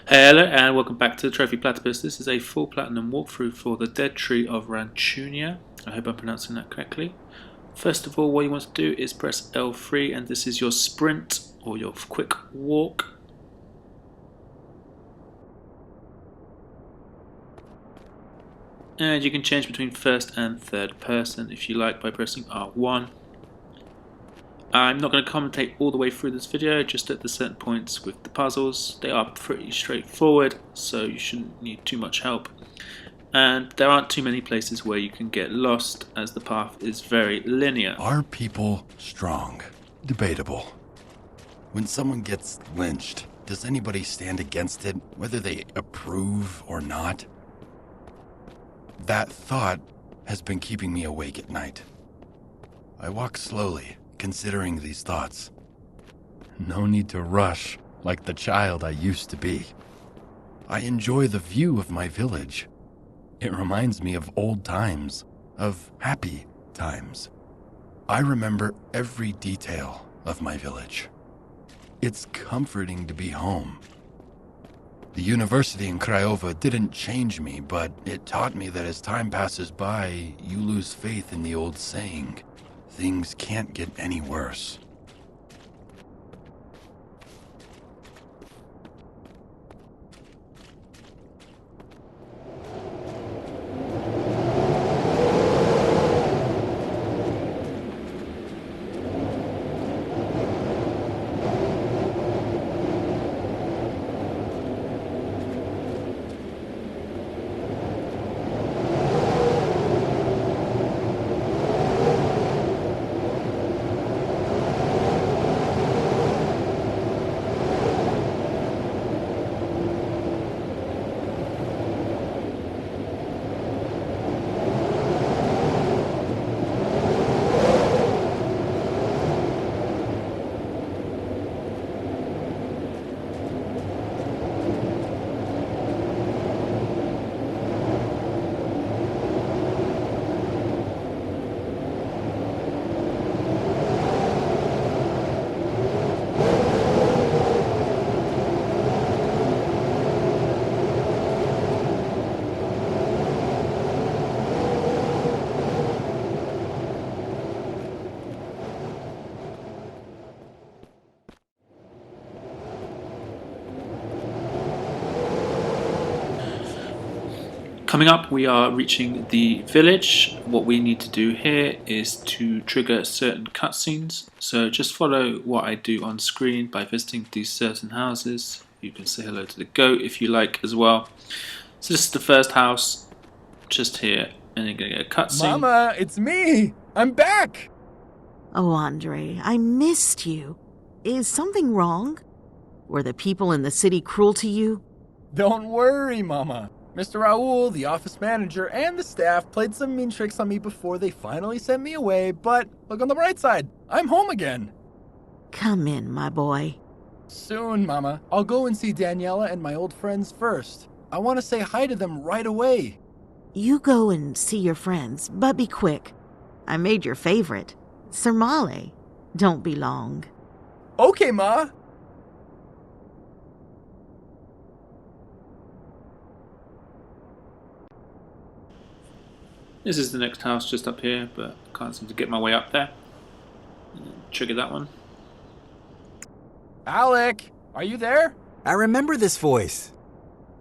Hello and welcome back to the Trophy Platypus. This is a full platinum walkthrough for the Dead Tree of Ranchiuna. I hope I'm pronouncing that correctly. First of all, what you want to do is press L3 and this is your sprint or your quick walk. And you can change between first and third person if you like by pressing R1. I'm not going to commentate all the way through this video, just at the certain points with the puzzles. They are pretty straightforward, so you shouldn't need too much help. And there aren't too many places where you can get lost, as the path is very linear. Are people strong? Debatable. When someone gets lynched, does anybody stand against it, whether they approve or not? That thought has been keeping me awake at night. I walk slowly, considering these thoughts. No need to rush like the child I used to be. I enjoy the view of my village. It reminds me of old times, of happy times. I remember every detail of my village. It's comforting to be home. The university in Craiova didn't change me, but it taught me that as time passes by, you lose faith in the old saying, things can't get any worse. Coming up, we are reaching the village. What we need to do here is to trigger certain cutscenes. So just follow what I do on screen by visiting these certain houses. You can say hello to the goat if you like as well. So this is the first house, just here, and you're going to get a cutscene. Mama, it's me! I'm back! Oh, Andre, I missed you. Is something wrong? Were the people in the city cruel to you? Don't worry, Mama. Mr. Raoul, the office manager, and the staff played some mean tricks on me before they finally sent me away, but look on the bright side. I'm home again. Come in, my boy. Soon, Mama. I'll go and see Daniela and my old friends first. I want to say hi to them right away. You go and see your friends, but be quick. I made your favorite, Sermale. Don't be long. Okay, Ma. This is the next house just up here, but I can't seem to get my way up there. Trigger that one. Alec, are you there? I remember this voice.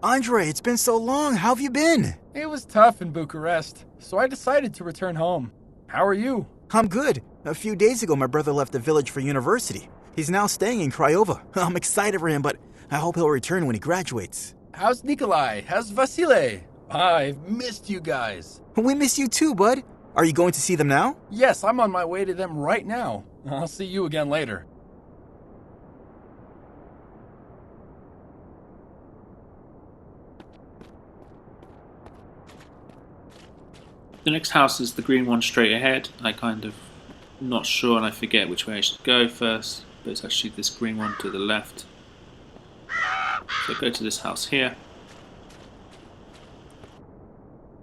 Andre, it's been so long. How have you been? It was tough in Bucharest, so I decided to return home. How are you? I'm good. A few days ago, my brother left the village for university. He's now staying in Craiova. I'm excited for him, but I hope he'll return when he graduates. How's Nikolai? How's Vasile? I've missed you guys. We miss you too, bud. Are you going to see them now? Yes, I'm on my way to them right now. I'll see you again later. The next house is the green one straight ahead. I kind of not sure and I forget which way I should go first, but it's actually this green one to the left. So go to this house here.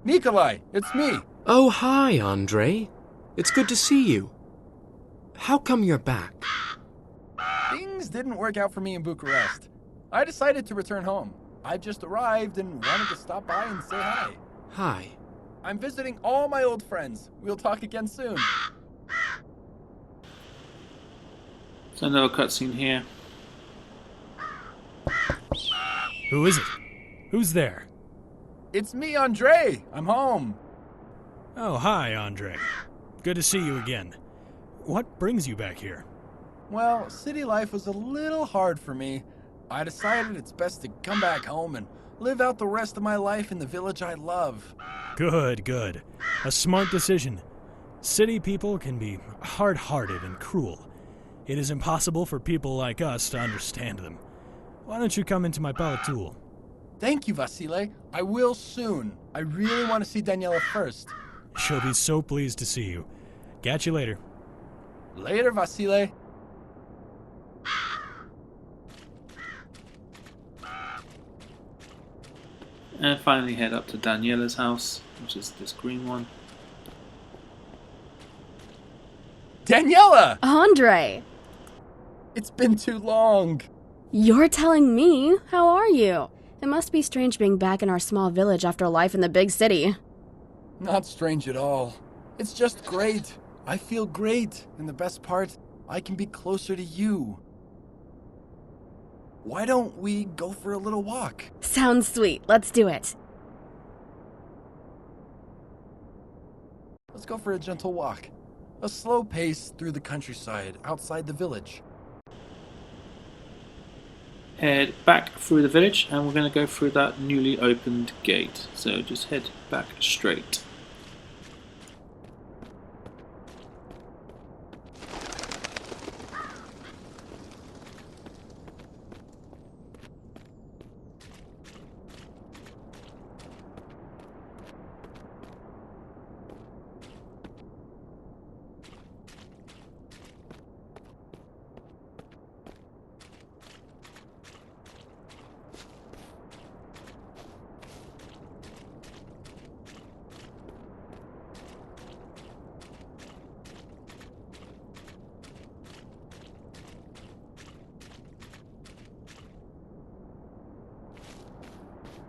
Nikolai, it's me. Oh, hi, Andre. It's good to see you. How come you're back? Things didn't work out for me in Bucharest. I decided to return home. I just arrived and wanted to stop by and say hi. Hi. I'm visiting all my old friends. We'll talk again soon. So another cutscene here. Who is it? Who's there? It's me, Andre. I'm home. Oh, hi, Andre. Good to see you again. What brings you back here? Well, city life was a little hard for me. I decided it's best to come back home and live out the rest of my life in the village I love. Good, good. A smart decision. City people can be hard-hearted and cruel. It is impossible for people like us to understand them. Why don't you come into my palatul? Thank you, Vasile. I will soon. I really want to see Daniela first. She'll be so pleased to see you. Catch you later. Later, Vasile. And finally head up to Daniela's house, which is this green one. Daniela! Andre! It's been too long. You're telling me? How are you? It must be strange being back in our small village after life in the big city. Not strange at all. It's just great. I feel great. And the best part, I can be closer to you. Why don't we go for a little walk? Sounds sweet. Let's do it. Let's go for a gentle walk. A slow pace through the countryside outside the village. Head back through the village and we're going to go through that newly opened gate. So just head back straight.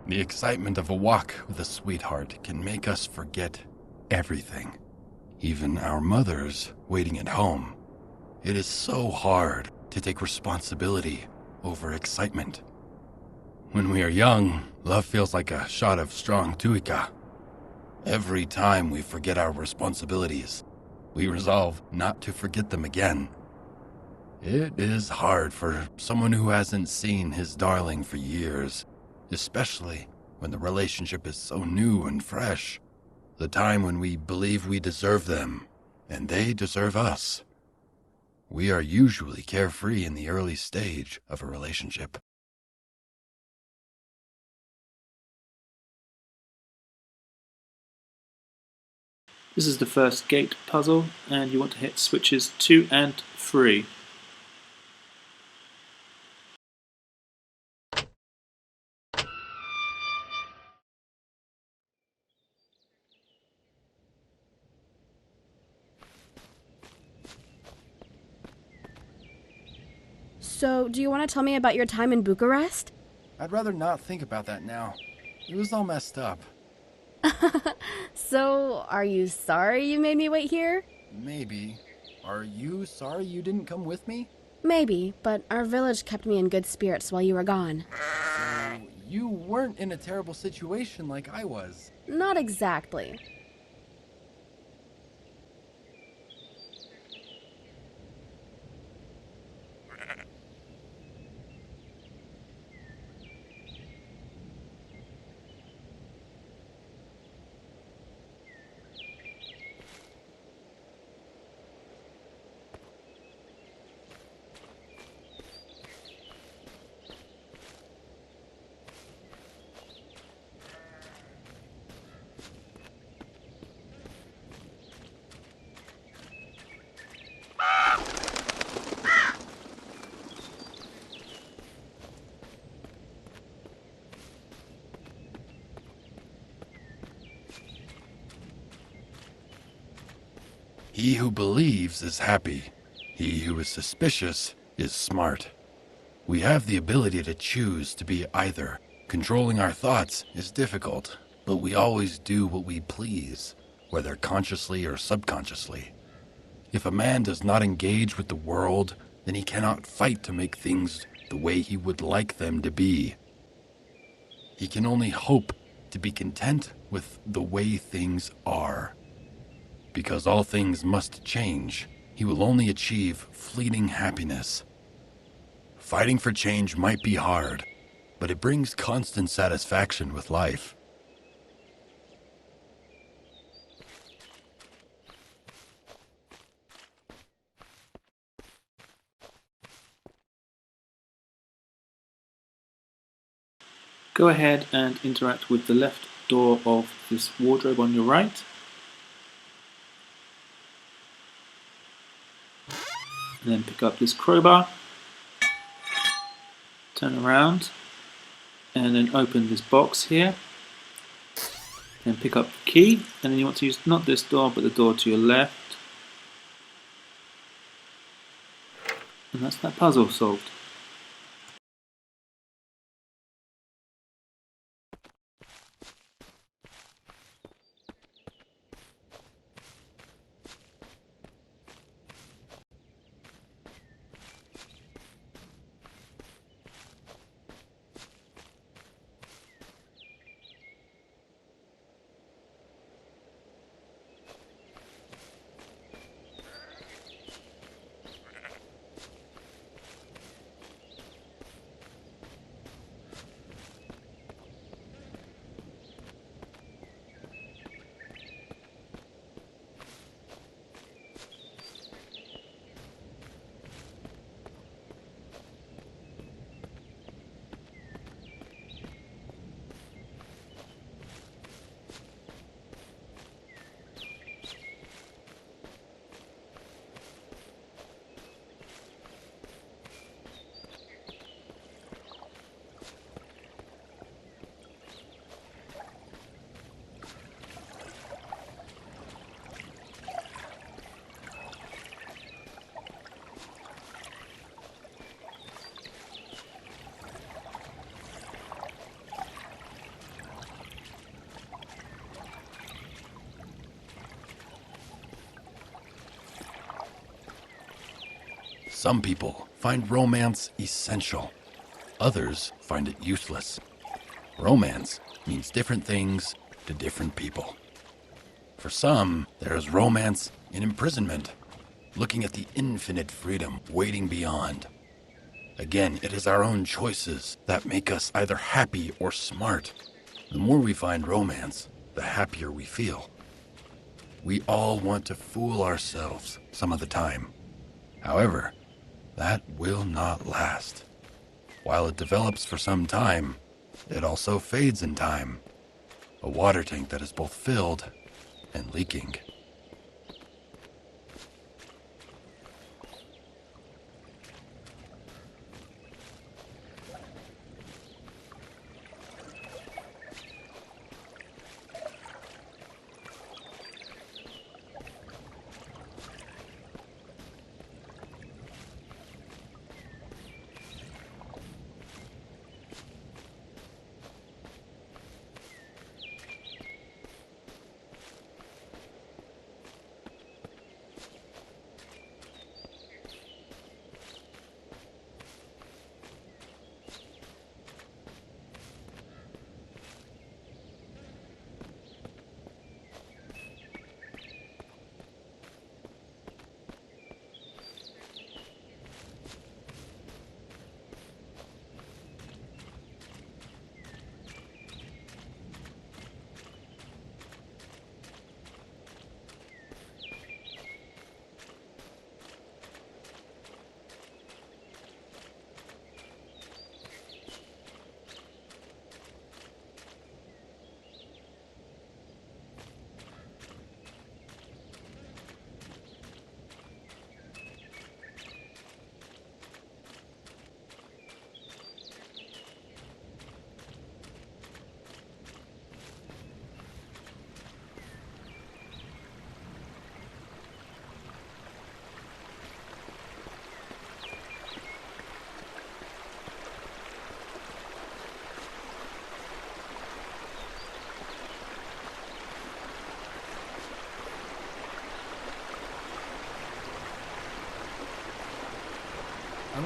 The excitement of a walk with a sweetheart can make us forget everything. Even our mothers waiting at home. It is so hard to take responsibility over excitement. When we are young, love feels like a shot of strong tuica. Every time we forget our responsibilities, we resolve not to forget them again. It is hard for someone who hasn't seen his darling for years, especially when the relationship is so new and fresh. The time when we believe we deserve them, and they deserve us. We are usually carefree in the early stage of a relationship. This is the first gate puzzle and you want to hit switches 2 and 3. So, do you want to tell me about your time in Bucharest? I'd rather not think about that now. It was all messed up. So, are you sorry you made me wait here? Maybe. Are you sorry you didn't come with me? Maybe, but our village kept me in good spirits while you were gone. So, you weren't in a terrible situation like I was. Not exactly. He who believes is happy. He who is suspicious is smart. We have the ability to choose to be either Controlling our thoughts is difficult, but we always do what we please, whether consciously or subconsciously. If a man does not engage with the world, then he cannot fight to make things the way he would like them to be. He can only hope to be content with the way things are. Because all things must change, he will only achieve fleeting happiness. Fighting for change might be hard, but it brings constant satisfaction with life. Go ahead and interact with the left door of this wardrobe on your right. And then pick up this crowbar. Turn around. And then open this box here. Then pick up the key. And then you want to use not this door, but the door to your left. And that's that puzzle solved. Some people find romance essential. Others find it useless. Romance means different things to different people. For some, there is romance in imprisonment, looking at the infinite freedom waiting beyond. Again, it is our own choices that make us either happy or smart. The more we find romance, the happier we feel. We all want to fool ourselves some of the time. However, that will not last. While it develops for some time, it also fades in time. A water tank that is both filled and leaking.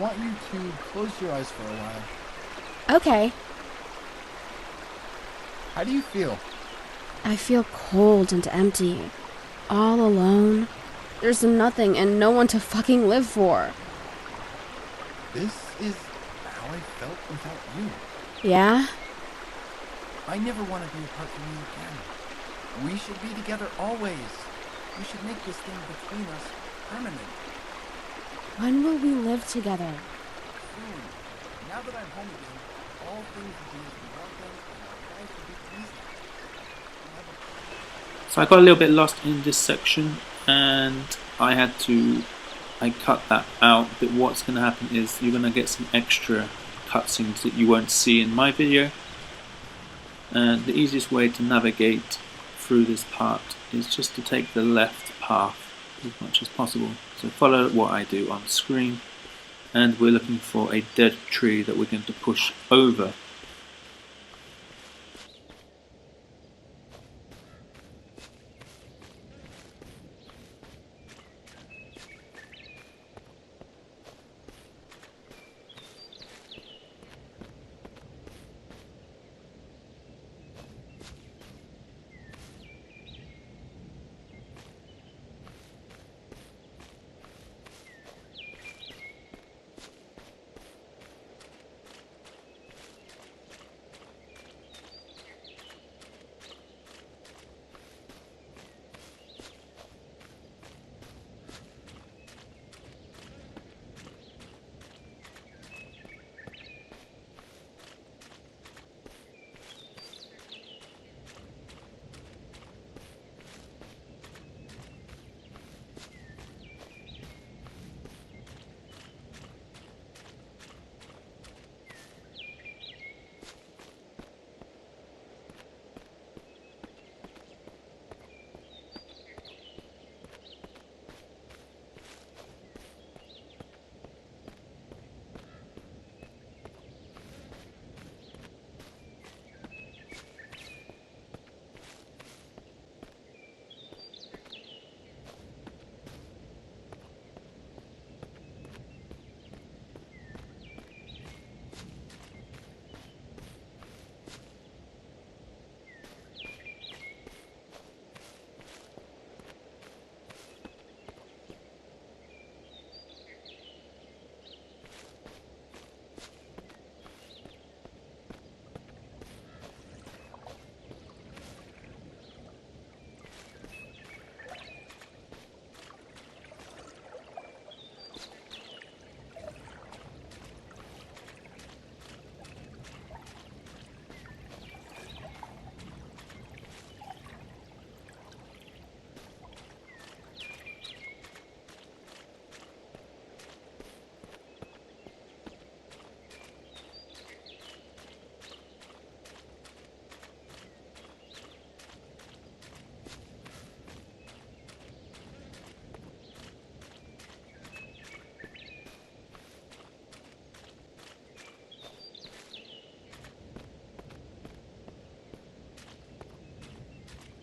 want you to close your eyes for a while. Okay. How do you feel? I feel cold and empty. All alone. There's nothing and no one to fucking live for. This is how I felt without you. Yeah? I never want to be apart from you again. We should be together always. We should make this thing between us permanent. When will we live together? Soon. Now that I'm home again, all things will be as we want them, and our lives will be easy. So I got a little bit lost in this section, and I cut that out. But what's going to happen is you're going to get some extra cutscenes that you won't see in my video. And the easiest way to navigate through this part is just to take the left path as much as possible. So follow what I do on screen, and we're looking for a dead tree that we're going to push over.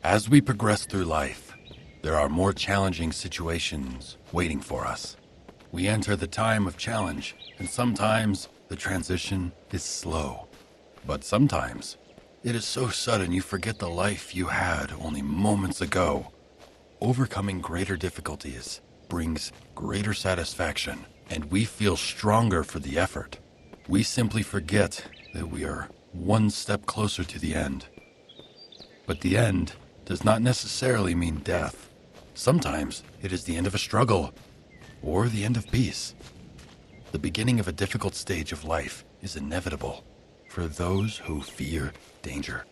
As we progress through life, there are more challenging situations waiting for us. We enter the time of challenge, and sometimes the transition is slow. But sometimes it is so sudden you forget the life you had only moments ago. Overcoming greater difficulties brings greater satisfaction, and we feel stronger for the effort. We simply forget that we are one step closer to the end. But the end does not necessarily mean death. Sometimes it is the end of a struggle, or the end of peace. The beginning of a difficult stage of life is inevitable for those who fear danger.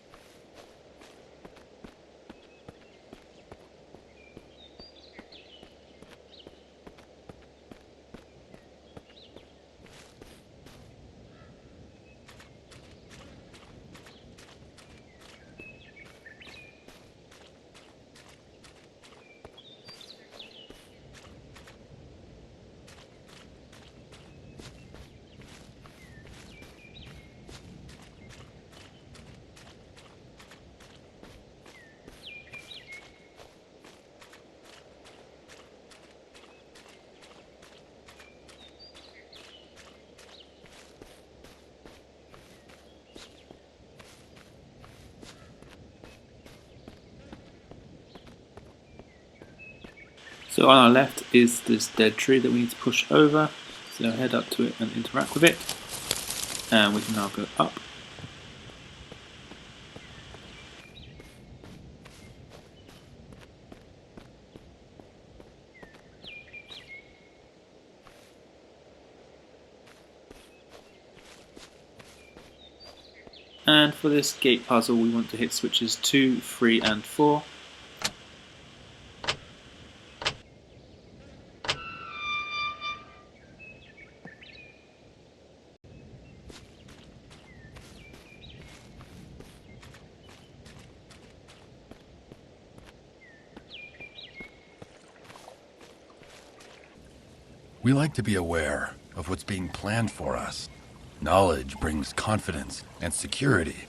So on our left is this dead tree that we need to push over. So head up to it and interact with it. And we can now go up. And for this gate puzzle we want to hit switches 2, 3 and 4. We like to be aware of what's being planned for us. Knowledge brings confidence and security.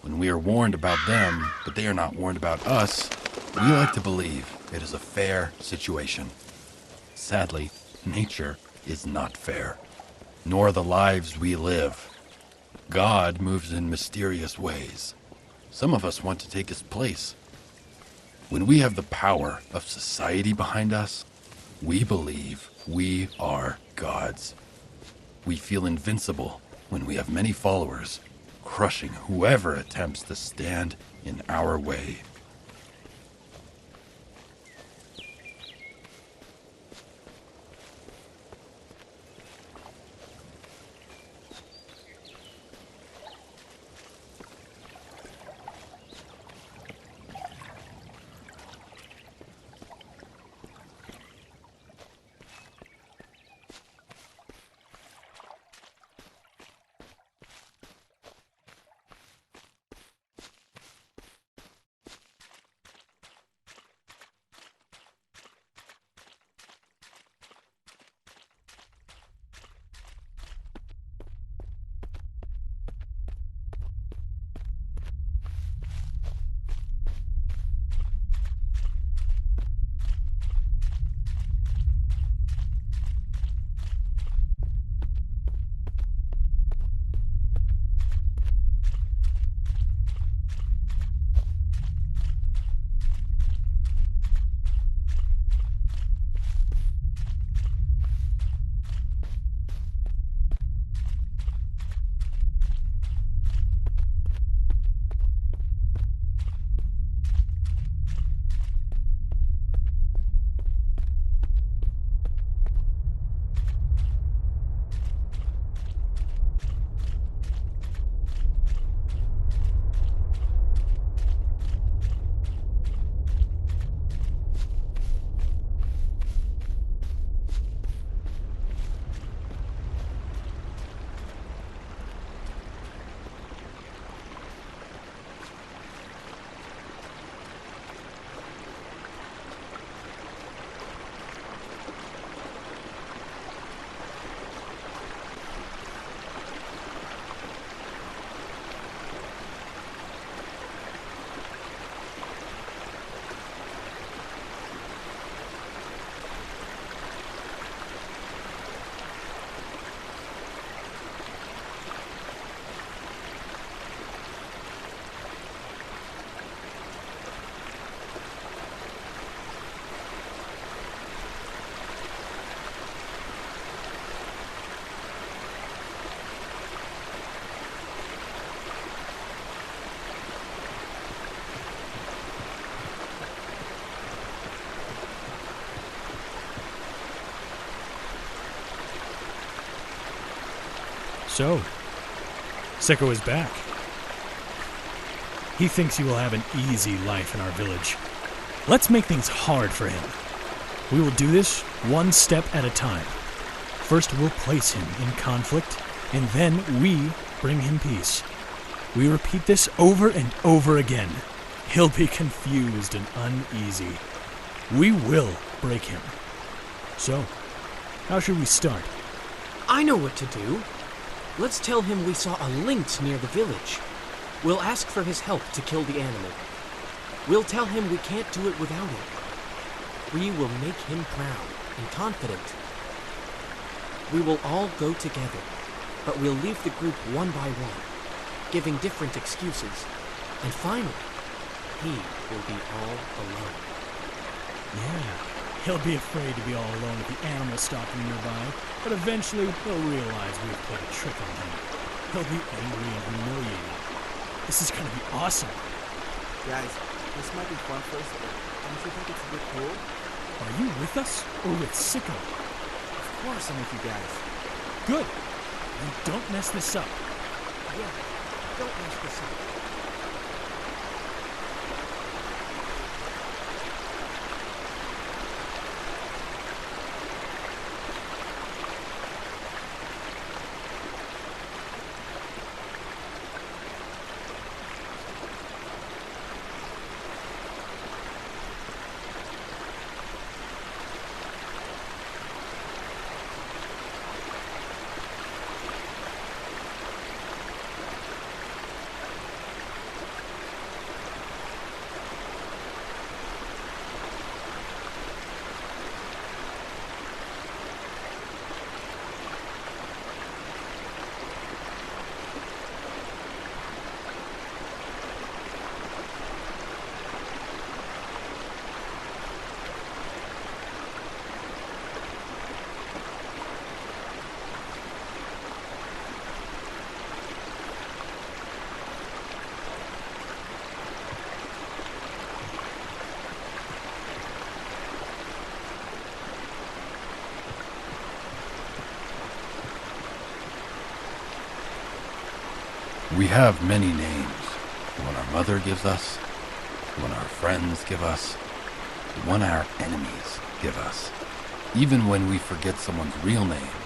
When we are warned about them, but they are not warned about us, we like to believe it is a fair situation. Sadly, nature is not fair, nor the lives we live. God moves in mysterious ways. Some of us want to take his place. When we have the power of society behind us, we believe we are gods. We feel invincible when we have many followers, crushing whoever attempts to stand in our way. So, Sicko is back. He thinks he will have an easy life in our village. Let's make things hard for him. We will do this one step at a time. First, we'll place him in conflict, and then we bring him peace. We repeat this over and over again. He'll be confused and uneasy. We will break him. So, how should we start? I know what to do. Let's tell him we saw a lynx near the village. We'll ask for his help to kill the animal. We'll tell him we can't do it without him. We will make him proud and confident. We will all go together, but we'll leave the group one by one, giving different excuses. And finally, he will be all alone. Yeah, He'll be afraid to be all alone with the animal stalking nearby, but eventually he'll realize we've played a trick on him. He'll be angry and humiliated. This is gonna be awesome. Guys, this might be fun for us, but don't you think it's a bit cool? Are you with us or with Sicko? Of course I'm with you guys. Good. Then don't mess this up. Yeah, don't mess this up. We have many names. The one our mother gives us, the one our friends give us, the one our enemies give us. Even when we forget someone's real name,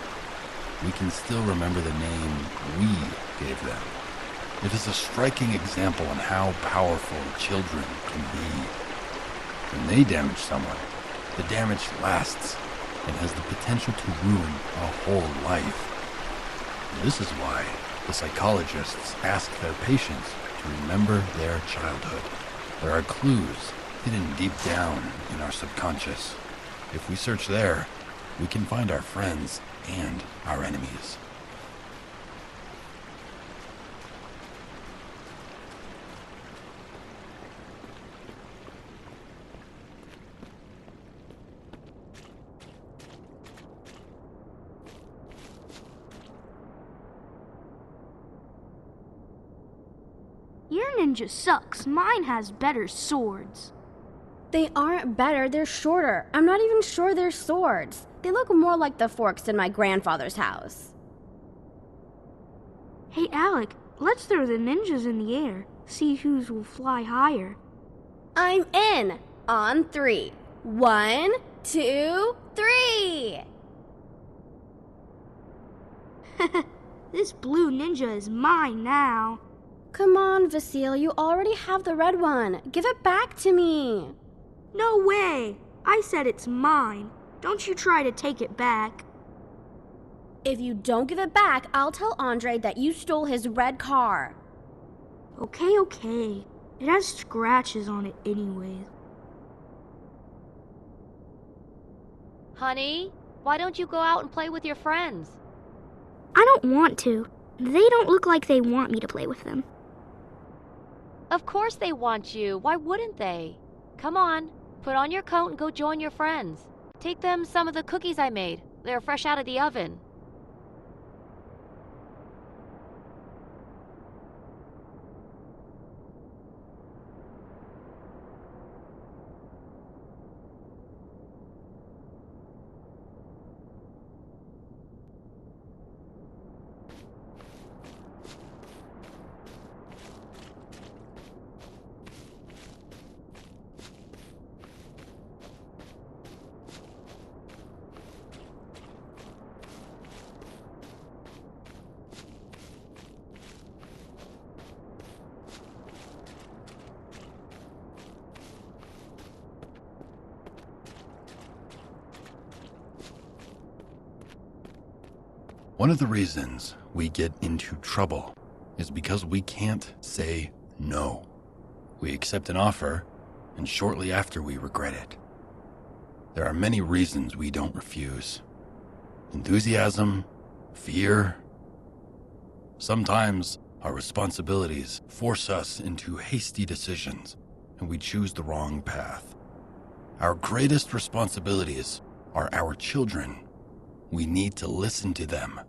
we can still remember the name we gave them. It is a striking example on how powerful children can be. When they damage someone, the damage lasts and has the potential to ruin a whole life. This is why the psychologists ask their patients to remember their childhood. There are clues hidden deep down in our subconscious. If we search there, we can find our friends and our enemies. Your ninja sucks. Mine has better swords. They aren't better, they're shorter. I'm not even sure they're swords. They look more like the forks in my grandfather's house. Hey, Alec, let's throw the ninjas in the air. See whose will fly higher. I'm in. On 3. 1, 2, 3. This blue ninja is mine now. Come on, Vasile, you already have the red one. Give it back to me. No way. I said it's mine. Don't you try to take it back. If you don't give it back, I'll tell Andre that you stole his red car. Okay. It has scratches on it anyways. Honey, why don't you go out and play with your friends? I don't want to. They don't look like they want me to play with them. Of course they want you. Why wouldn't they? Come on, put on your coat and go join your friends. Take them some of the cookies I made. They're fresh out of the oven. One of the reasons we get into trouble is because we can't say no. We accept an offer, and shortly after we regret it. There are many reasons we don't refuse. Enthusiasm, fear. Sometimes our responsibilities force us into hasty decisions, and we choose the wrong path. Our greatest responsibilities are our children. We need to listen to them,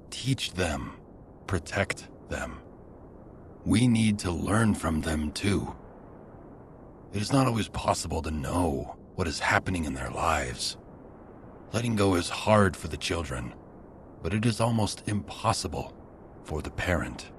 teach them, protect them. We need to learn from them too. It is not always possible to know what is happening in their lives. Letting go is hard for the children, but it is almost impossible for the parent.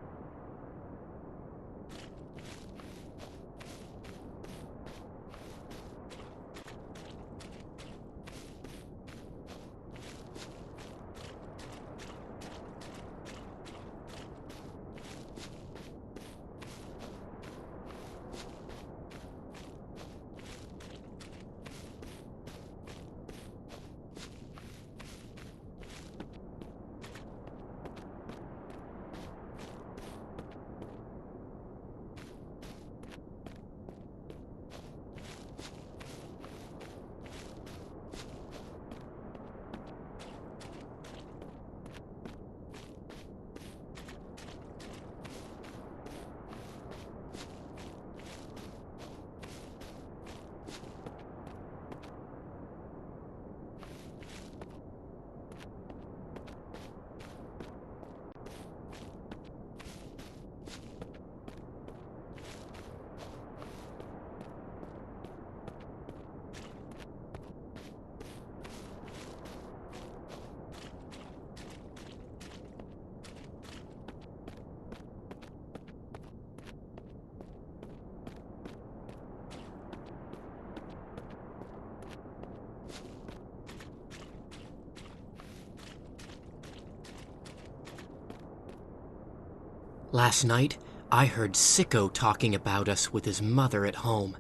Last night, I heard Sicko talking about us with his mother at home.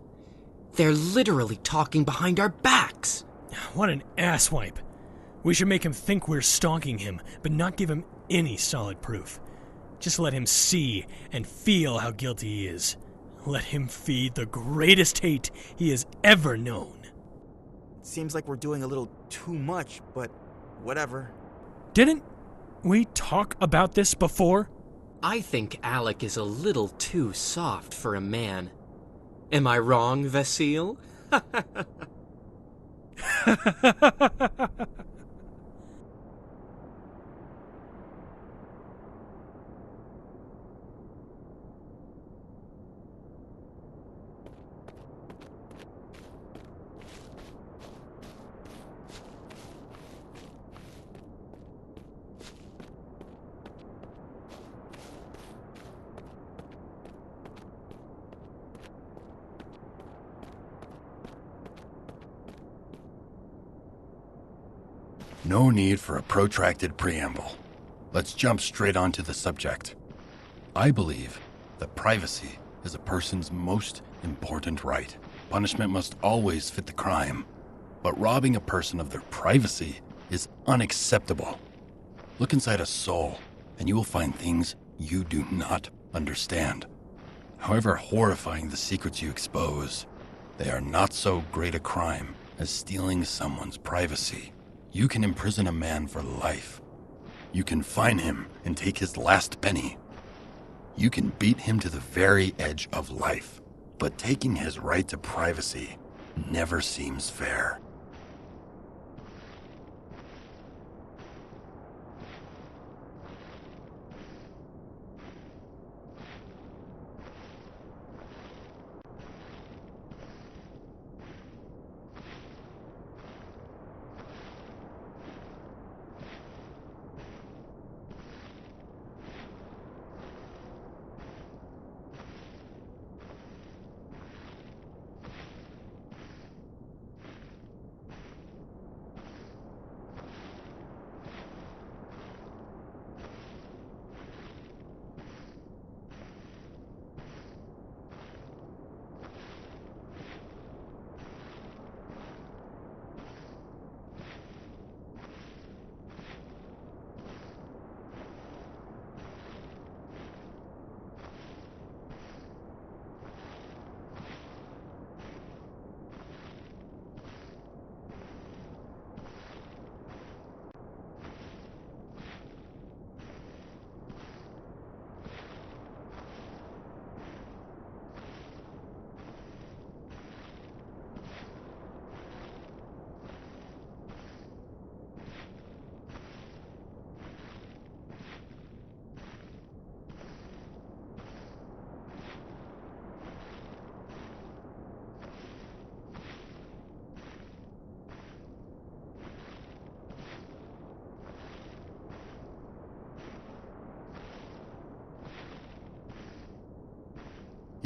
They're literally talking behind our backs. What an asswipe. We should make him think we're stalking him, but not give him any solid proof. Just let him see and feel how guilty he is. Let him feed the greatest hate he has ever known. Seems like we're doing a little too much, but whatever. Didn't we talk about this before? I think Alec is a little too soft for a man. Am I wrong, Vasile? No need for a protracted preamble. Let's jump straight onto the subject. I believe that privacy is a person's most important right. Punishment must always fit the crime, but robbing a person of their privacy is unacceptable. Look inside a soul, and you will find things you do not understand. However horrifying the secrets you expose, they are not so great a crime as stealing someone's privacy. You can imprison a man for life. You can fine him and take his last penny. You can beat him to the very edge of life. But taking his right to privacy never seems fair.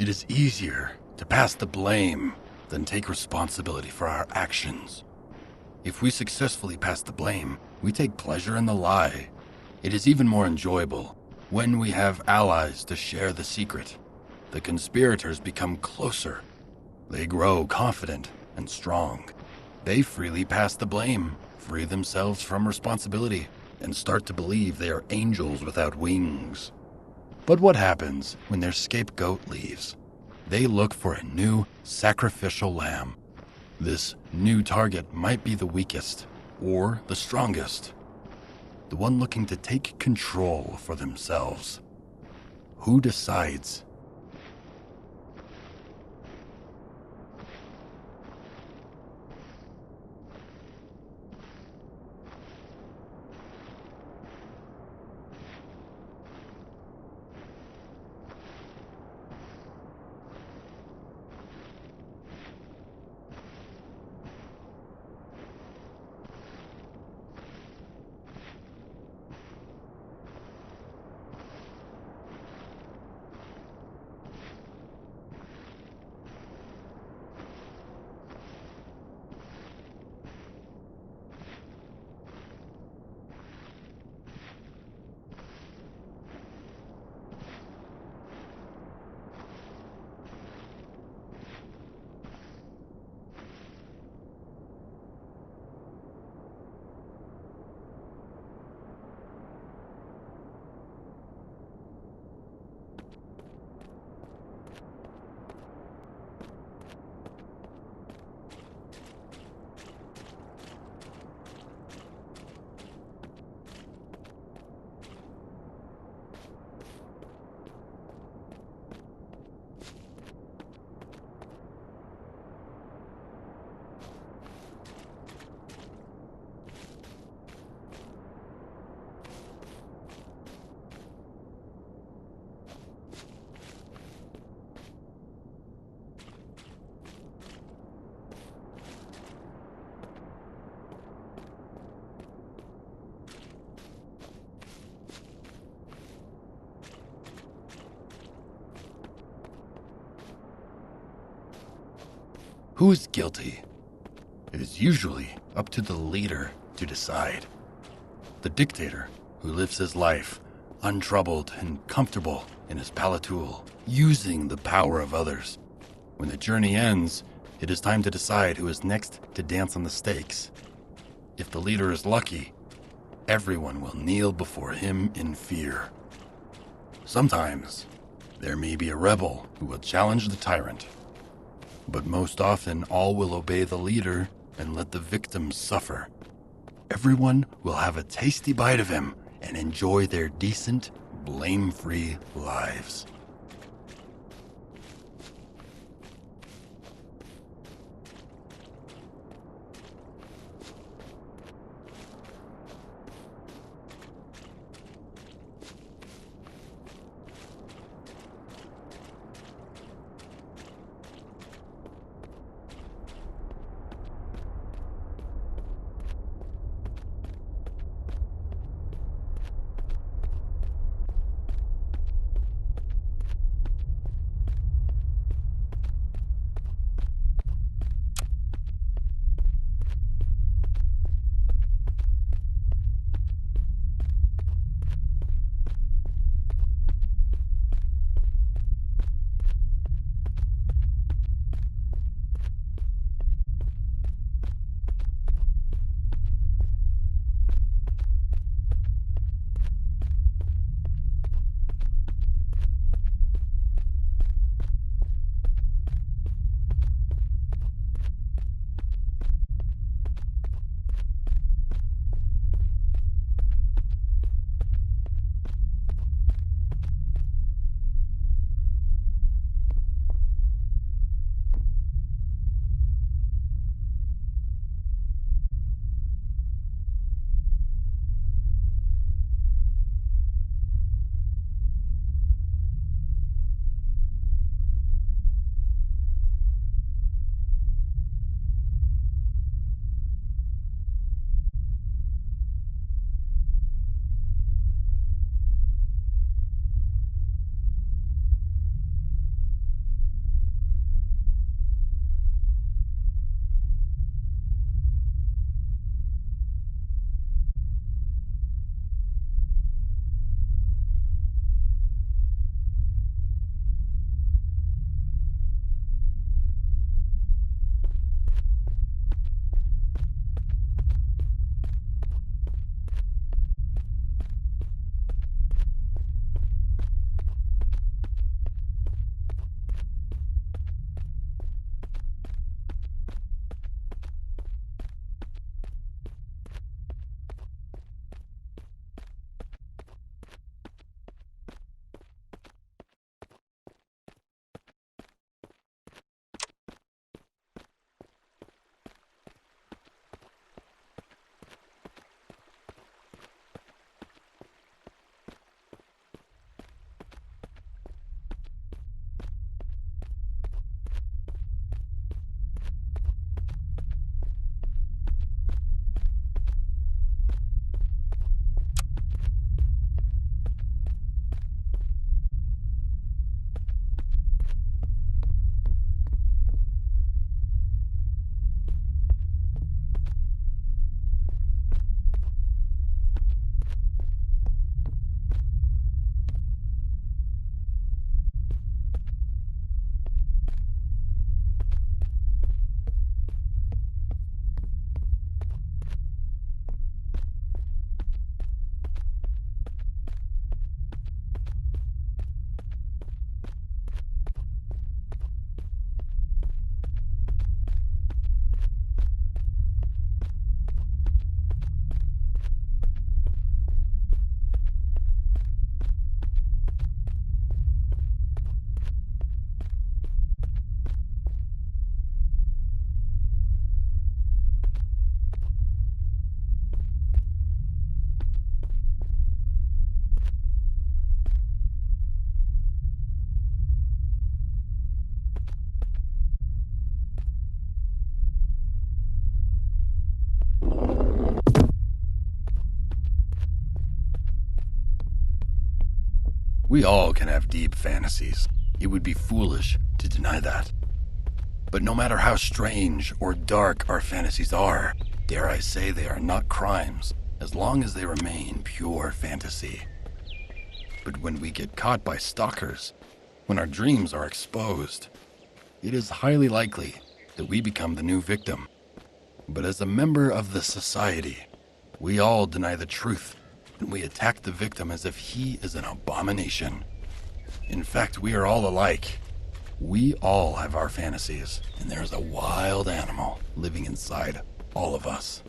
It is easier to pass the blame than take responsibility for our actions. If we successfully pass the blame, we take pleasure in the lie. It is even more enjoyable when we have allies to share the secret. The conspirators become closer. They grow confident and strong. They freely pass the blame, free themselves from responsibility, and start to believe they are angels without wings. But what happens when their scapegoat leaves? They look for a new sacrificial lamb. This new target might be the weakest or the strongest, the one looking to take control for themselves. Who decides? Who is guilty? It is usually up to the leader to decide. The dictator who lives his life untroubled and comfortable in his palatul, using the power of others. When the journey ends, it is time to decide who is next to dance on the stakes. If the leader is lucky, everyone will kneel before him in fear. Sometimes, there may be a rebel who will challenge the tyrant. But most often, all will obey the leader and let the victims suffer. Everyone will have a tasty bite of him and enjoy their decent, blame-free lives. We all can have deep fantasies. It would be foolish to deny that. But no matter how strange or dark our fantasies are, dare I say they are not crimes, as long as they remain pure fantasy. But when we get caught by stalkers, when our dreams are exposed, it is highly likely that we become the new victim. But as a member of the society, we all deny the truth, and we attack the victim as if he is an abomination. In fact, we are all alike. We all have our fantasies, and there's a wild animal living inside all of us.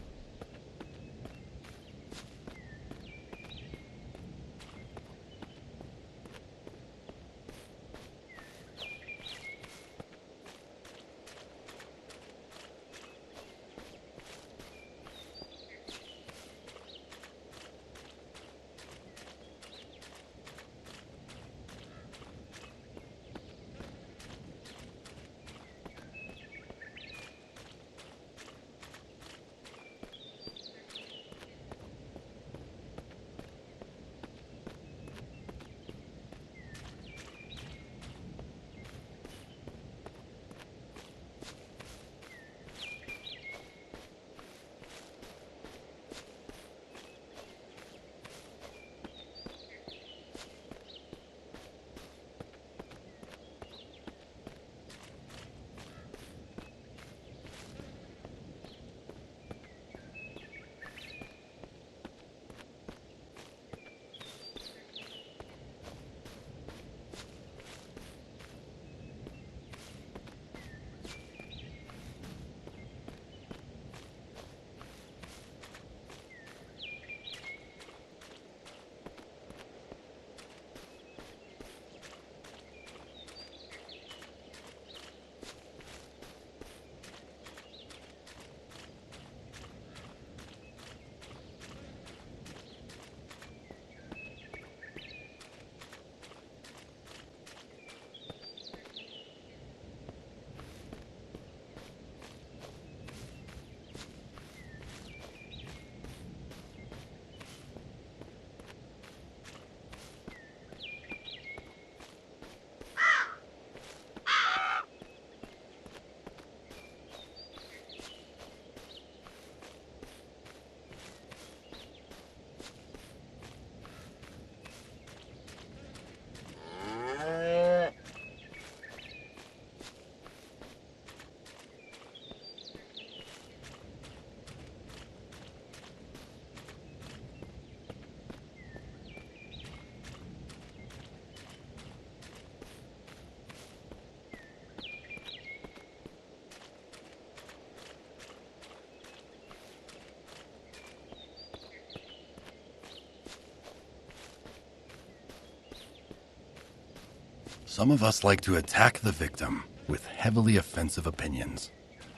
Some of us like to attack the victim with heavily offensive opinions.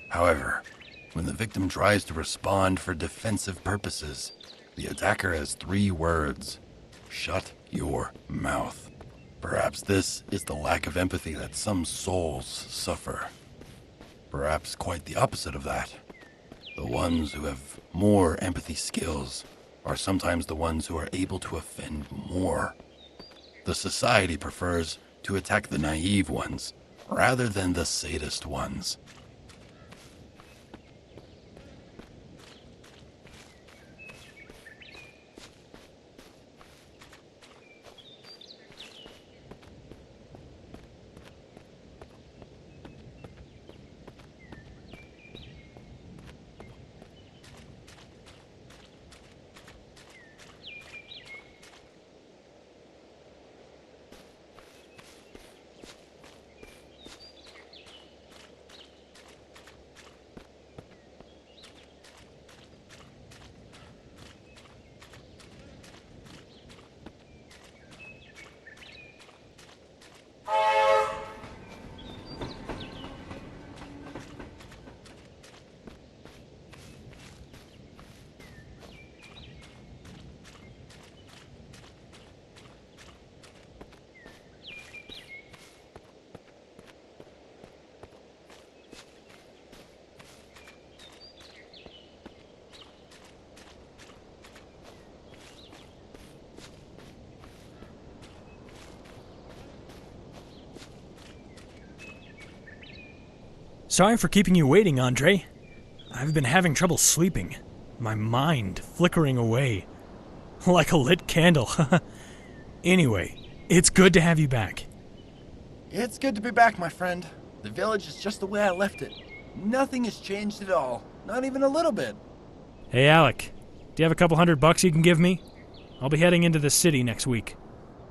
However, when the victim tries to respond for defensive purposes, the attacker has 3 words: shut your mouth. Perhaps this is the lack of empathy that some souls suffer. Perhaps quite the opposite of that. The ones who have more empathy skills are sometimes the ones who are able to offend more. The society prefers to attack the naive ones rather than the sadist ones. Sorry for keeping you waiting, Andre. I've been having trouble sleeping. My mind flickering away. Like a lit candle. Anyway, it's good to have you back. It's good to be back, my friend. The village is just the way I left it. Nothing has changed at all. Not even a little bit. Hey, Alec. Do you have a couple $100 you can give me? I'll be heading into the city next week.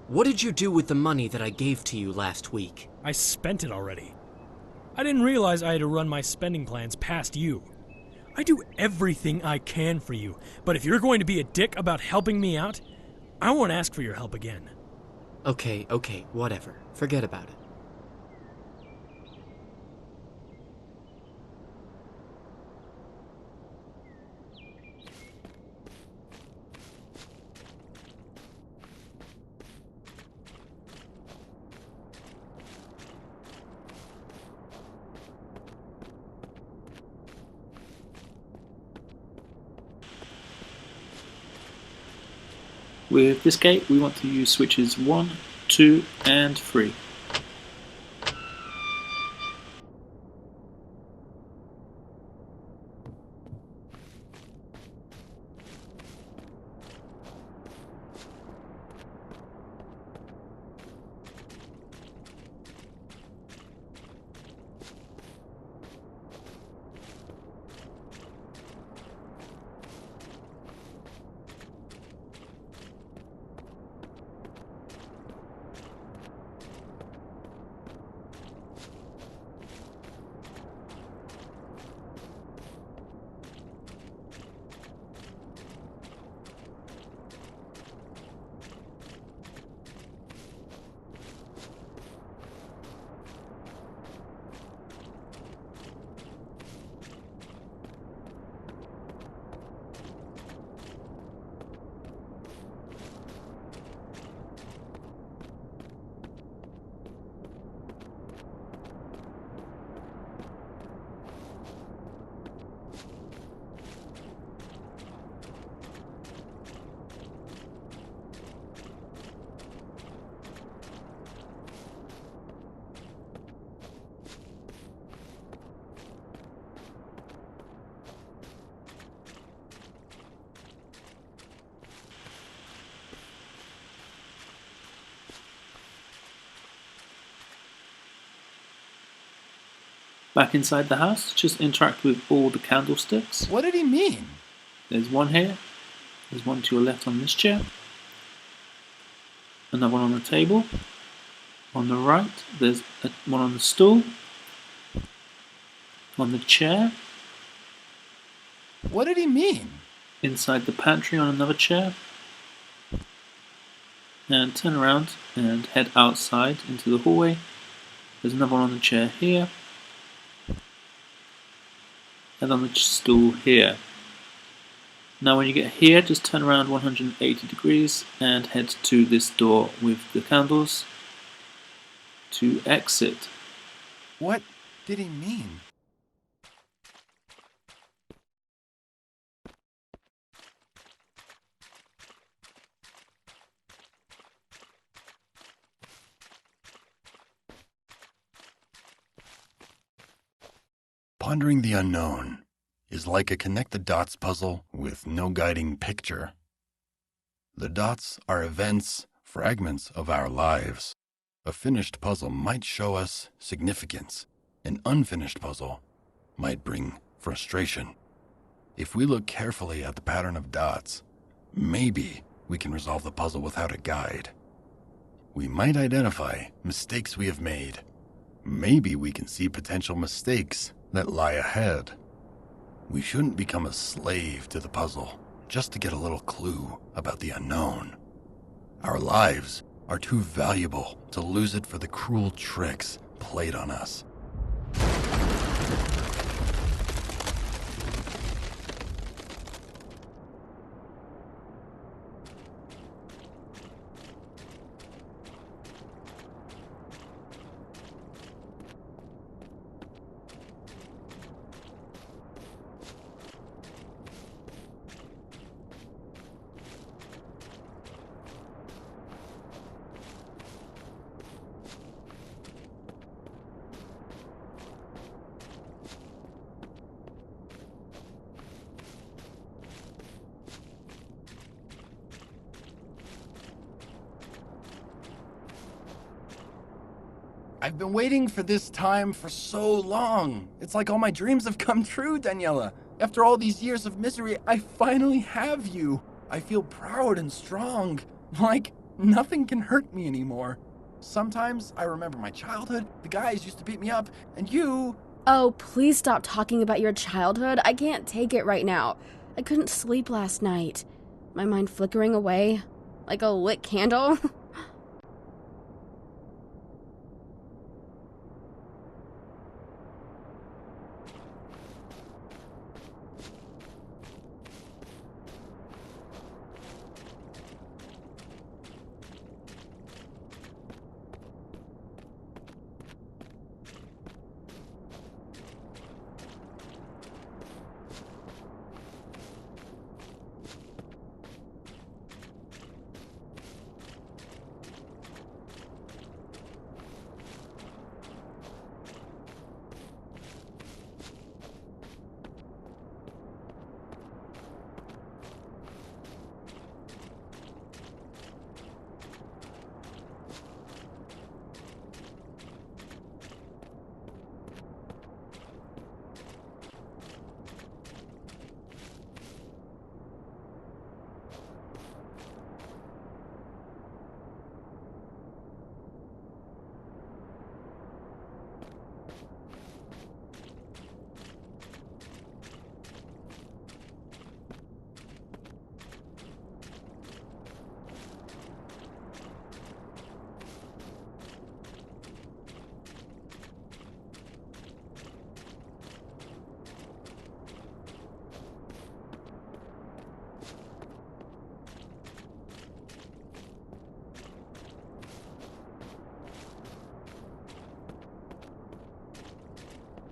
What did you do with the money that I gave to you last week? I spent it already. I didn't realize I had to run my spending plans past you. I do everything I can for you, but if you're going to be a dick about helping me out, I won't ask for your help again. Okay, whatever. Forget about it. With this gate, we want to use switches 1, 2, and 3. Back inside the house, just interact with all the candlesticks. What did he mean? There's one here, there's one to your left on this chair, another one on the table, on the right there's one on the stool, on the chair, What did he mean? inside the pantry on another chair, and turn around and head outside into the hallway. There's another one on the chair here, and on the stool here. Now when you get here, just turn around 180 degrees and head to this door with the candles to exit. What did he mean? Pondering the Unknown is like a connect-the-dots puzzle with no guiding picture. The dots are events, fragments of our lives. A finished puzzle might show us significance. An unfinished puzzle might bring frustration. If we look carefully at the pattern of dots, maybe we can resolve the puzzle without a guide. We might identify mistakes we have made. Maybe we can see potential mistakes that lie ahead. We shouldn't become a slave to the puzzle just to get a little clue about the unknown. Our lives are too valuable to lose it for the cruel tricks played on us. I've been waiting for this time for so long. It's like all my dreams have come true, Daniela. After all these years of misery, I finally have you. I feel proud and strong. Like nothing can hurt me anymore. Sometimes I remember my childhood, the guys used to beat me up, and you... Oh, please stop talking about your childhood. I can't take it right now. I couldn't sleep last night. My mind flickering away like a lit candle.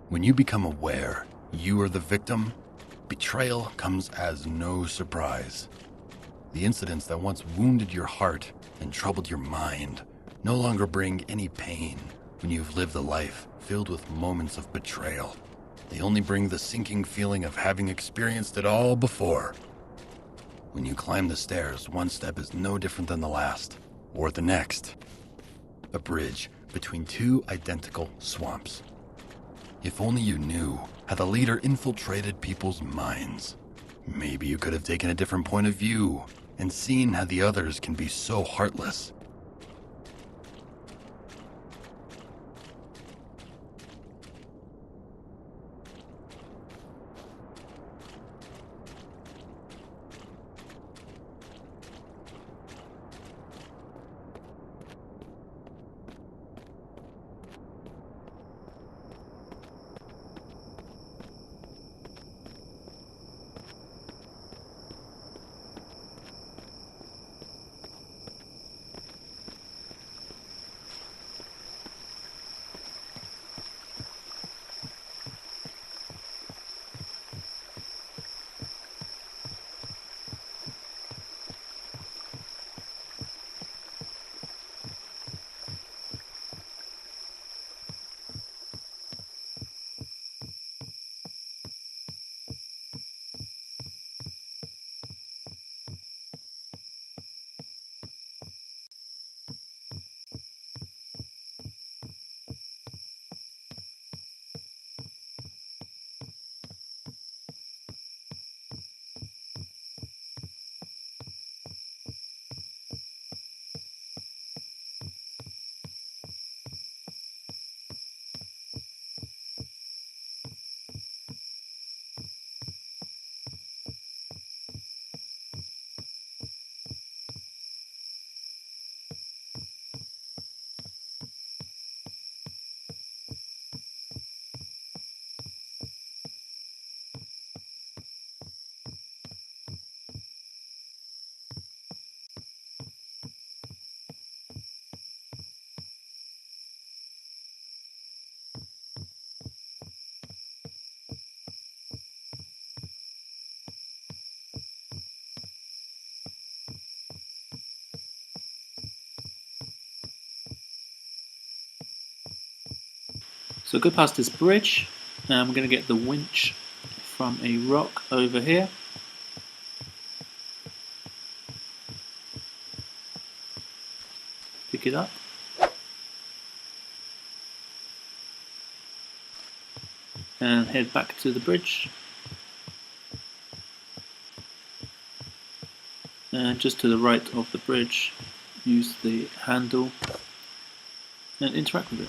When you become aware you are the victim, betrayal comes as no surprise. The incidents that once wounded your heart and troubled your mind no longer bring any pain when you've lived a life filled with moments of betrayal. They only bring the sinking feeling of having experienced it all before. When you climb the stairs, one step is no different than the last, or the next. A bridge between two identical swamps. If only you knew how the leader infiltrated people's minds. Maybe you could have taken a different point of view and seen how the others can be so heartless. So go past this bridge, and I'm going to get the winch from a rock over here. Pick it up. and head back to the bridge. And just to the right of the bridge, use the handle and interact with it.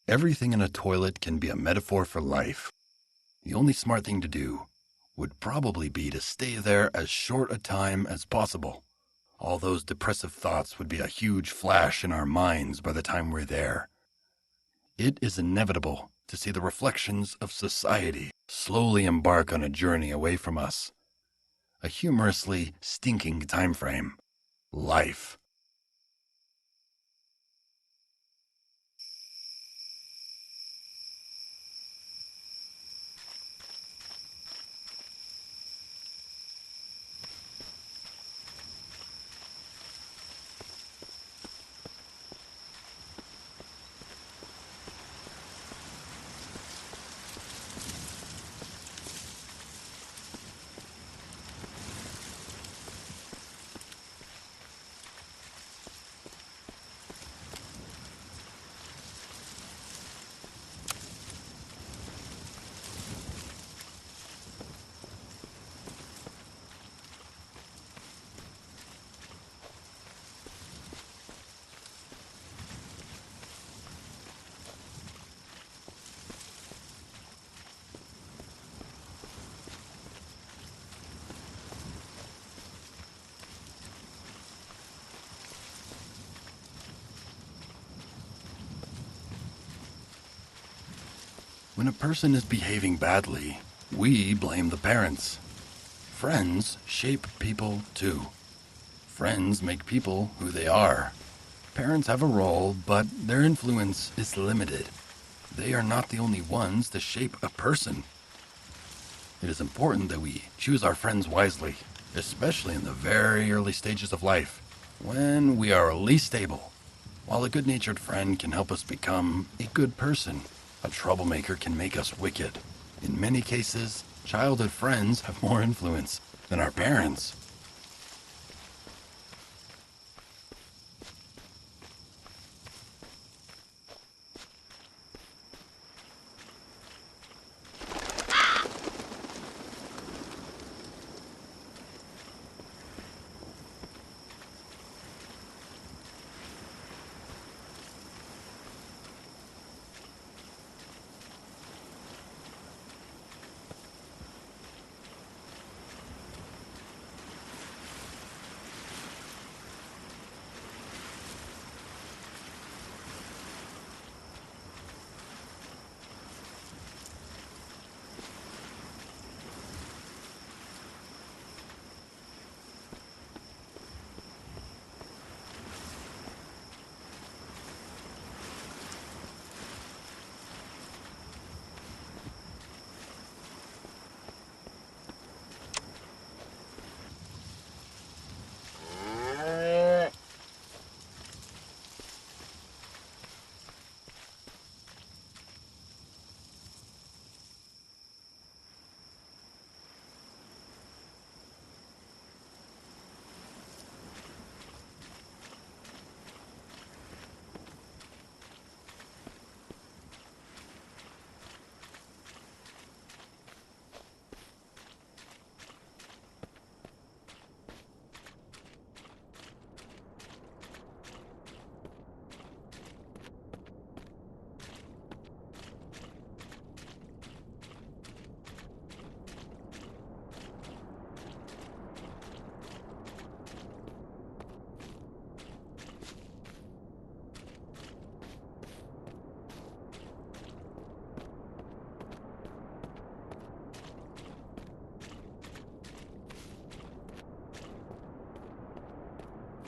Everything in a toilet can be a metaphor for life. The only smart thing to do would probably be to stay there as short a time as possible. All those depressive thoughts would be a huge flash in our minds by the time we're there. It is inevitable to see the reflections of society slowly embark on a journey away from us. A humorously stinking time frame. Life. When a person is behaving badly, we blame the parents. Friends shape people too. Friends make people who they are. Parents have a role, but their influence is limited. They are not the only ones to shape a person. It is important that we choose our friends wisely, especially in the very early stages of life, when we are least stable. While a good-natured friend can help us become a good person, a troublemaker can make us wicked. In many cases, childhood friends have more influence than our parents.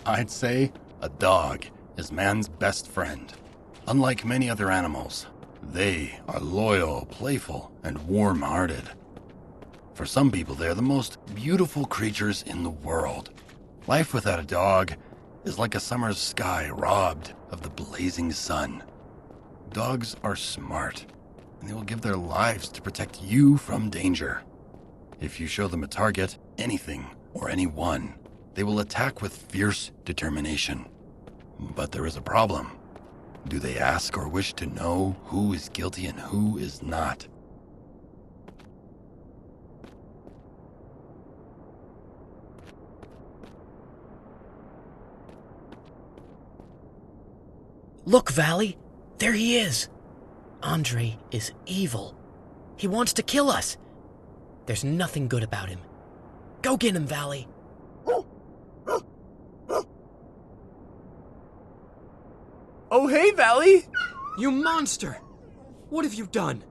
I'd say a dog is man's best friend. Unlike many other animals, they are loyal, playful, and warm-hearted. For some people, they're the most beautiful creatures in the world. Life without a dog is like a summer's sky robbed of the blazing sun. Dogs are smart, and they will give their lives to protect you from danger. If you show them a target, anything or anyone, they will attack with fierce determination. But there is a problem. Do they ask or wish to know who is guilty and who is not? Look, Valley! There he is! Andre is evil. He wants to kill us. There's nothing good about him. Go get him, Valley! Oh, hey, Valley! You monster! What have you done?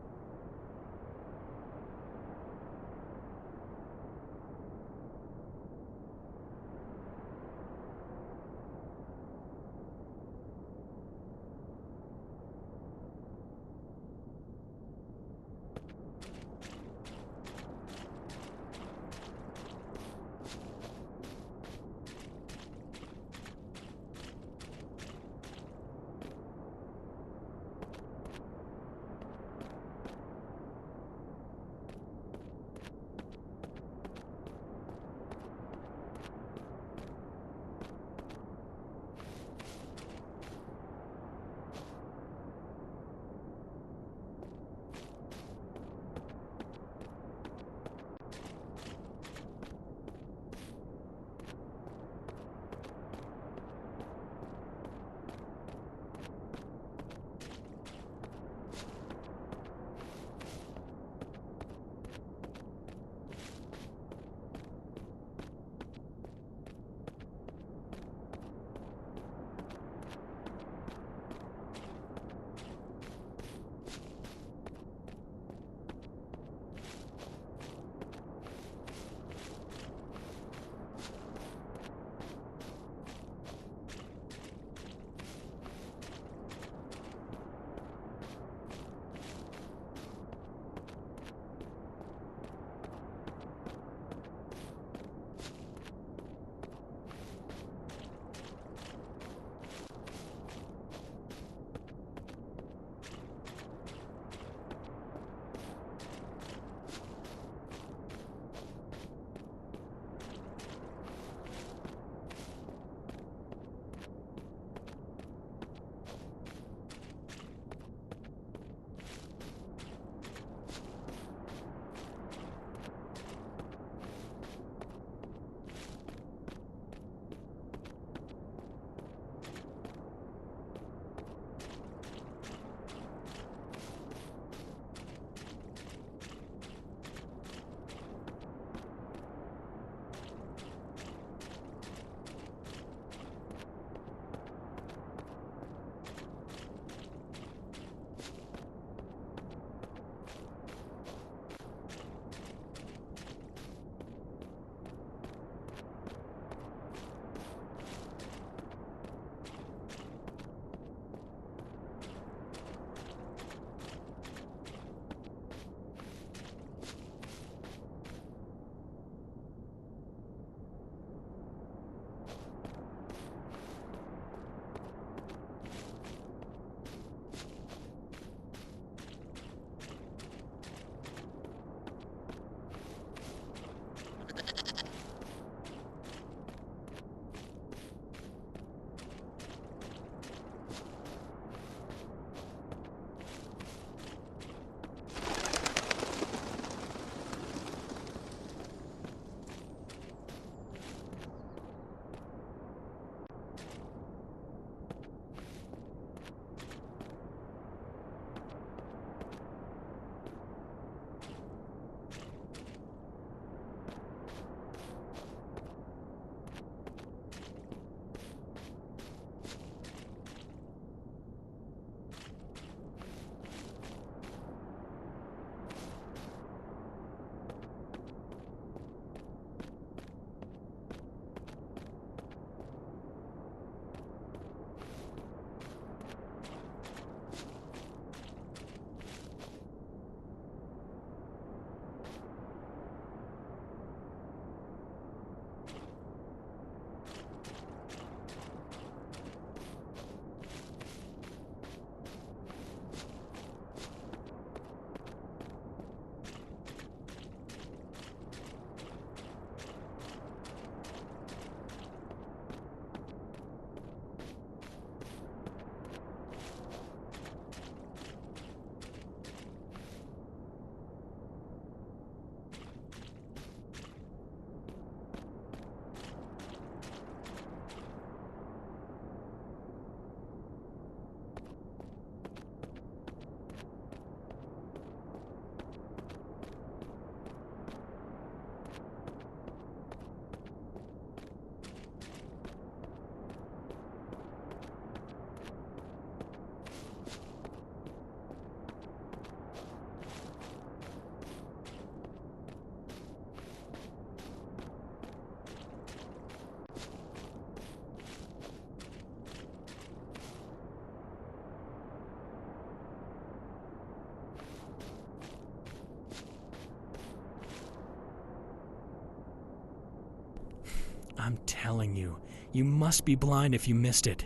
I'm telling you, you must be blind if you missed it.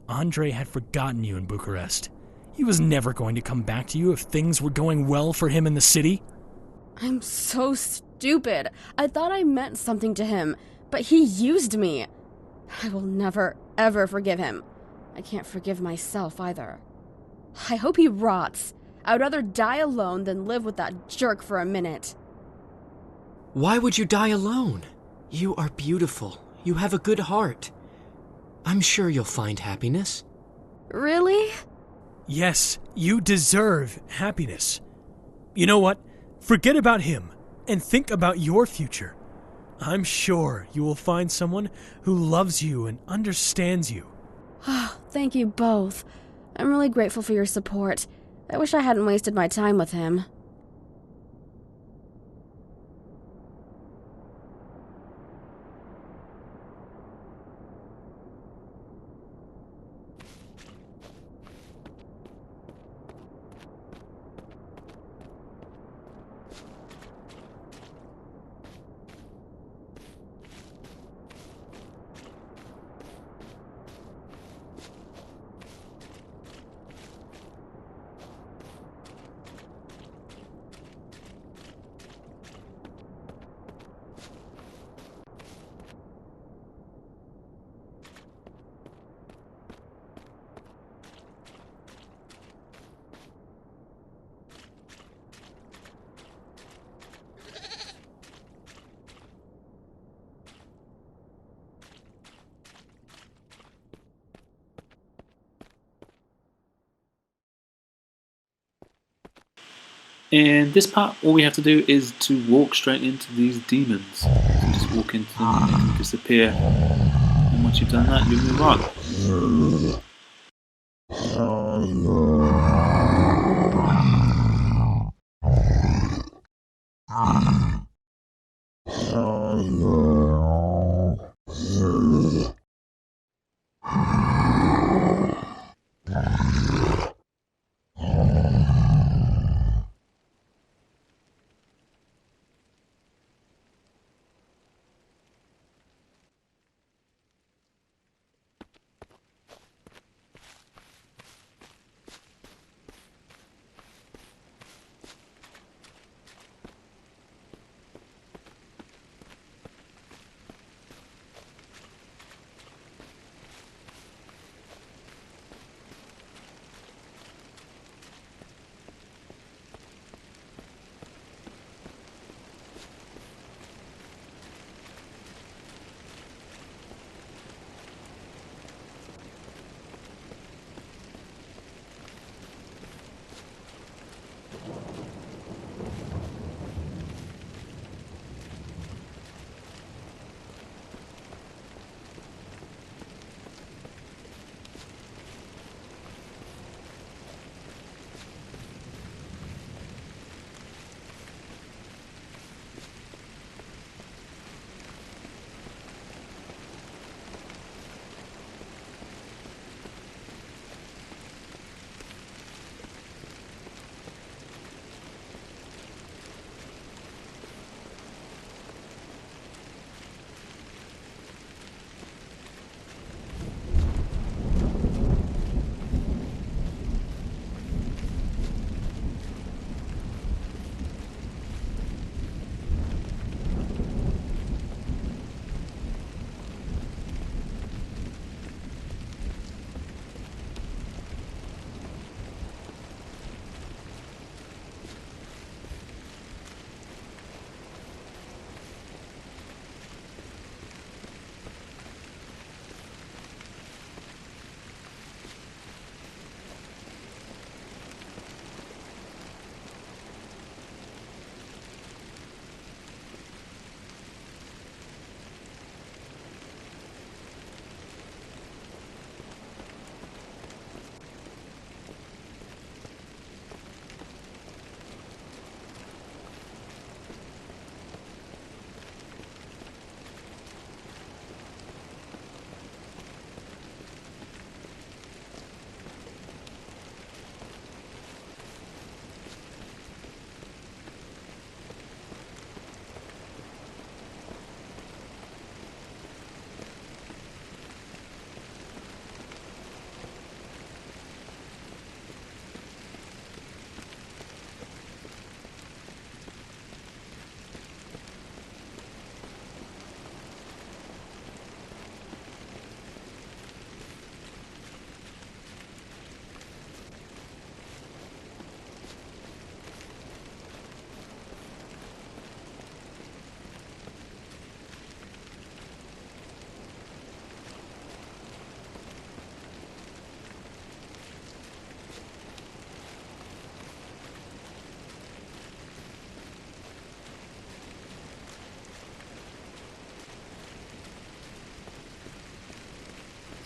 Andre had forgotten you in Bucharest. He was never going to come back to you if things were going well for him in the city. I'm so stupid. I thought I meant something to him, but he used me. I will never, ever forgive him. I can't forgive myself either. I hope he rots. I would rather die alone than live with that jerk for a minute. Why would you die alone? You are beautiful. You have a good heart. I'm sure you'll find happiness. Really? Yes, you deserve happiness. You know what? Forget about him and think about your future. I'm sure you will find someone who loves you and understands you. Oh, thank you both. I'm really grateful for your support. I wish I hadn't wasted my time with him. In this part, all we have to do is to walk straight into these demons. So just walk into them and they can disappear. And once you've done that, you move on.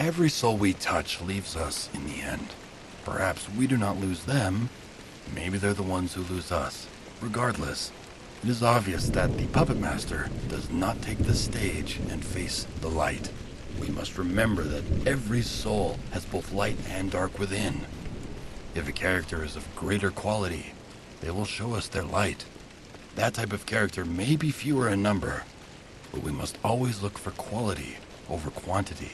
Every soul we touch leaves us in the end. Perhaps we do not lose them. Maybe they're the ones who lose us. Regardless, it is obvious that the Puppet Master does not take the stage and face the light. We must remember that every soul has both light and dark within. If a character is of greater quality, they will show us their light. That type of character may be fewer in number, but we must always look for quality over quantity.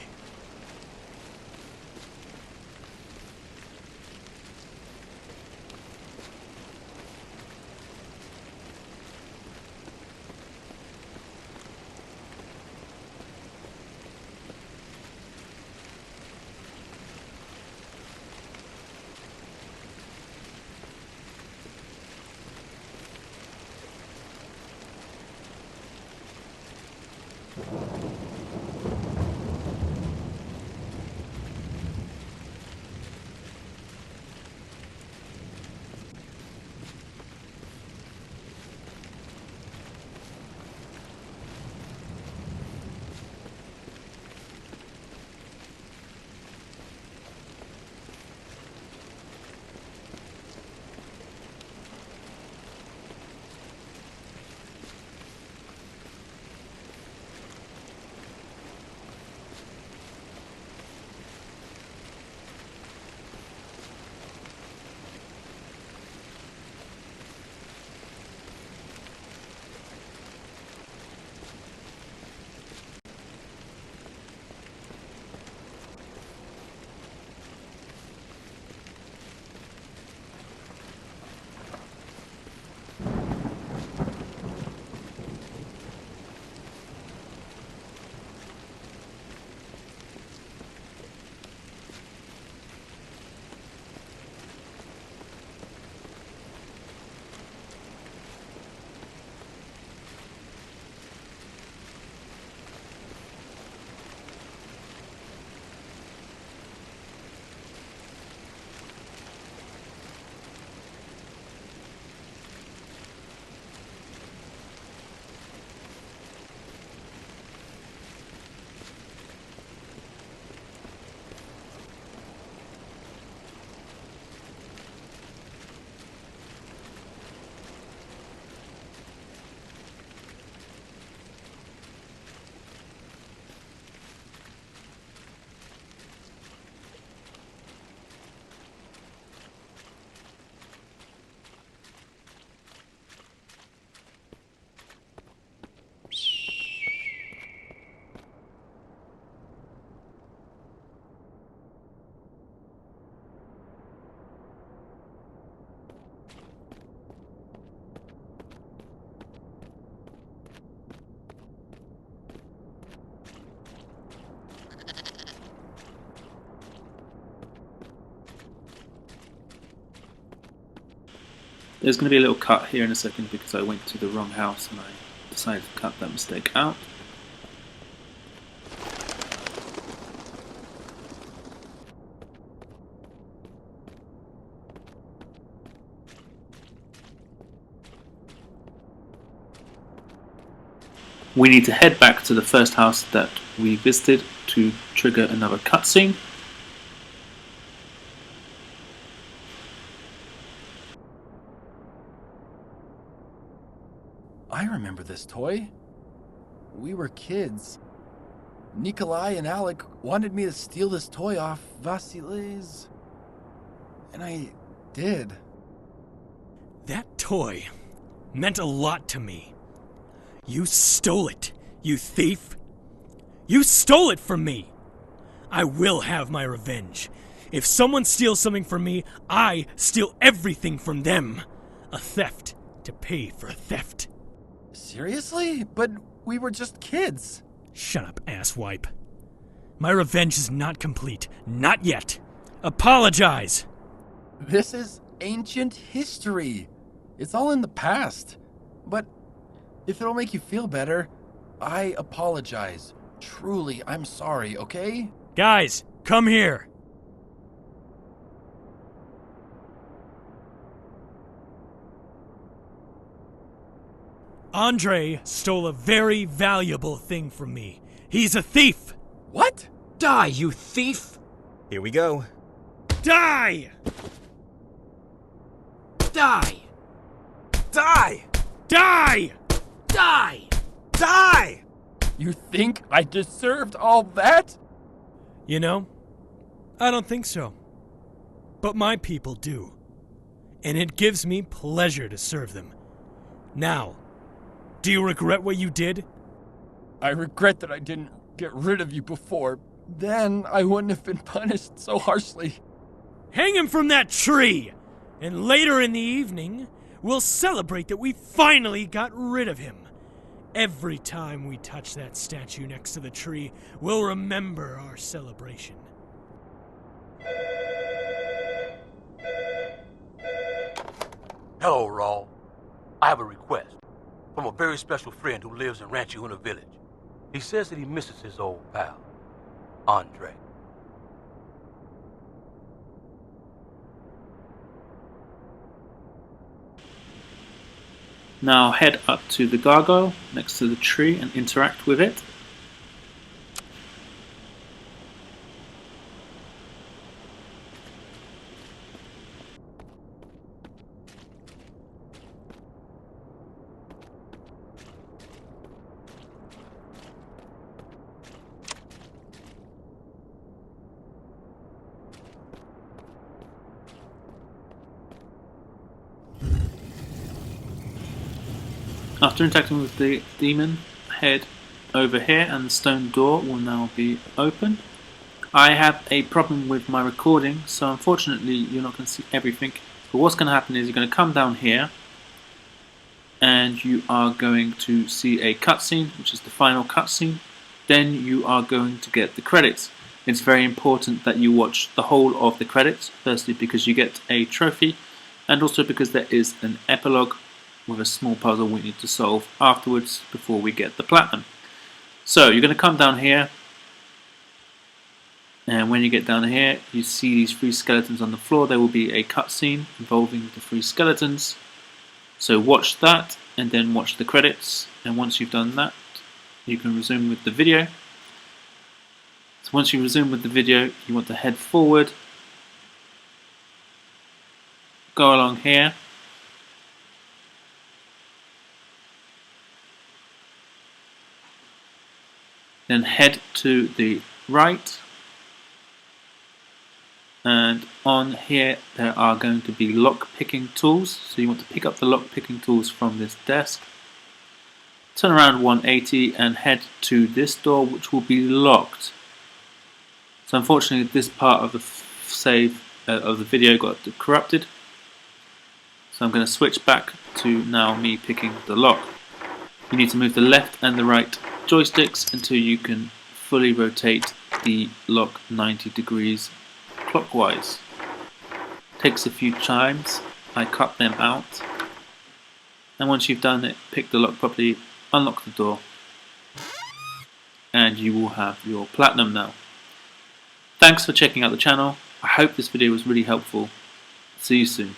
There's going to be a little cut here in a second because I went to the wrong house and I decided to cut that mistake out. We need to head back to the first house that we visited to trigger another cutscene. I remember this toy. We were kids. Nikolai and Alec wanted me to steal this toy off Vasily's. And I did. That toy meant a lot to me. You stole it, you thief. You stole it from me. I will have my revenge. If someone steals something from me, I steal everything from them. A theft to pay for a theft. Seriously? But we were just kids. Shut up, asswipe. My revenge is not complete. Not yet. Apologize! This is ancient history. It's all in the past. But if it'll make you feel better, I apologize. Truly, I'm sorry, okay? Guys, come here! Andre stole a very valuable thing from me. He's a thief! What? Die, you thief! Here we go. Die! Die! Die! Die! Die! Die! You think I deserved all that? You know, I don't think so. But my people do. And it gives me pleasure to serve them. Now, do you regret what you did? I regret that I didn't get rid of you before. Then I wouldn't have been punished so harshly. Hang him from that tree! And later in the evening, we'll celebrate that we finally got rid of him. Every time we touch that statue next to the tree, we'll remember our celebration. Hello, Raw. I have a request from a very special friend who lives in Ranchiuna village. He says that he misses his old pal, Andre. Now head up to the gargoyle next to the tree and interact with it. After interacting with the demon, head over here and the stone door will now be open. I have a problem with my recording, so unfortunately you're not going to see everything. But what's going to happen is you're going to come down here and you are going to see a cutscene, which is the final cutscene. Then you are going to get the credits. It's very important that you watch the whole of the credits, firstly because you get a trophy, and also because there is an epilogue with a small puzzle we need to solve afterwards before we get the platinum. So you're going to come down here, and when you get down here you see these 3 skeletons on the floor. There will be a cutscene involving the 3 skeletons. So watch that and then watch the credits, and once you've done that you can resume with the video. So once you resume with the video you want to head forward, go along here, then head to the right, and on here there are going to be lock picking tools. So you want to pick up the lock picking tools from this desk, turn around 180 and head to this door, which will be locked. So unfortunately this part of the save of the video got corrupted, so I'm going to switch back to now me picking the lock. You need to move the left and the right joysticks until you can fully rotate the lock 90 degrees clockwise. Takes a few times. I cut them out, and once you've done it, pick the lock properly, unlock the door, and you will have your platinum now. Thanks for checking out the channel. I hope this video was really helpful. See you soon.